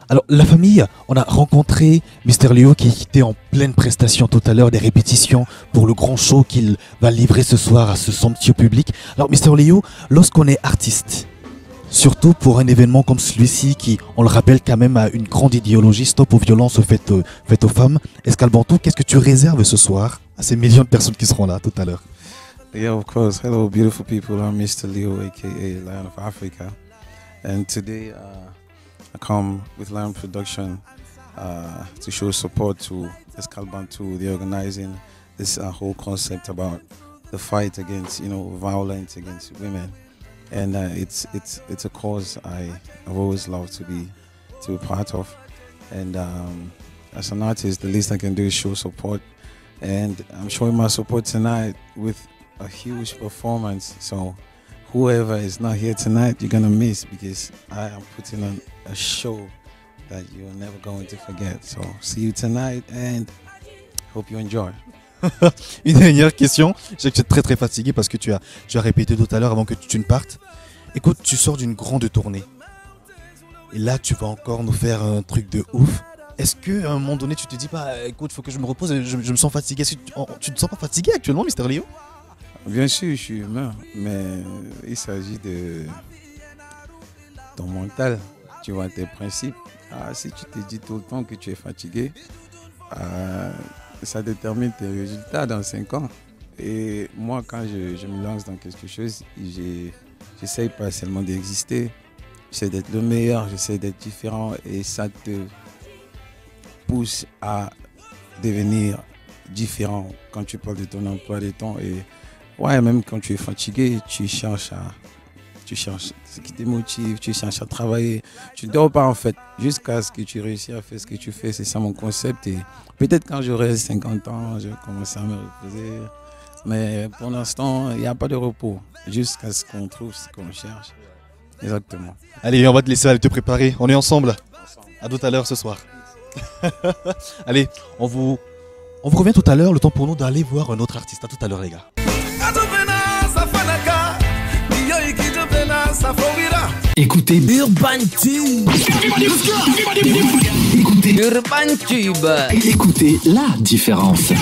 Alors, la famille, on a rencontré Mister Léo qui était en pleine prestation tout à l'heure, des répétitions pour le grand show qu'il va livrer ce soir à ce somptueux public. Alors, Mister Léo, lorsqu'on est artiste, surtout pour un événement comme celui-ci qui, on le rappelle quand même, a une grande idéologie, stop aux violences faites aux femmes, Escalbanto, qu'est-ce que tu réserves ce soir à ces millions de personnes qui seront là tout à l'heure? Yeah, of course. Hello, beautiful people. I'm Mr. Leo, aka Lion of Africa. And today I come with Lion Production to show support to Escalbanto. They're organizing this whole concept about the fight against, violence against women. And it's a cause I've always loved to be part of. And as an artist, the least I can do is show support. And I'm showing my support tonight with a huge performance. So whoever is not here tonight, you're gonna miss, because I am putting on a show that you're never going to forget. So see you tonight and hope you enjoy. Une dernière question, je sais que tu es très fatigué parce que tu as répété tout à l'heure avant que tu ne partes. Écoute, tu sors d'une grande tournée et là tu vas encore nous faire un truc de ouf. Est-ce qu'à un moment donné tu te dis pas, écoute, il faut que je me repose, je me sens fatigué? Est-ce que tu ne te sens pas fatigué actuellement, Mister Léo? Bien sûr, je suis humain, mais il s'agit de ton mental, tu vois, tes principes. Si tu te dis tout le temps que tu es fatigué, ça détermine tes résultats dans 5 ans. Et moi, quand je me lance dans quelque chose, j'essaye pas seulement d'exister, j'essaie d'être le meilleur, j'essaie d'être différent, et ça te pousse à devenir différent quand tu parles de ton emploi du temps. Et ouais, même quand tu es fatigué, tu cherches ce qui te motive, tu cherches à travailler. Tu ne dors pas en fait, jusqu'à ce que tu réussisses à faire ce que tu fais. C'est ça mon concept. Et peut-être quand j'aurai 50 ans, je vais commencer à me reposer. Mais pour l'instant, il n'y a pas de repos, jusqu'à ce qu'on trouve ce qu'on cherche. Exactement. Allez, on va te laisser aller te préparer. On est ensemble. À tout à l'heure ce soir. Allez, on vous revient tout à l'heure. Le temps pour nous d'aller voir un autre artiste. À tout à l'heure, les gars. Écoutez Urban Tube. Écoutez Urban Tube. Écoutez la différence.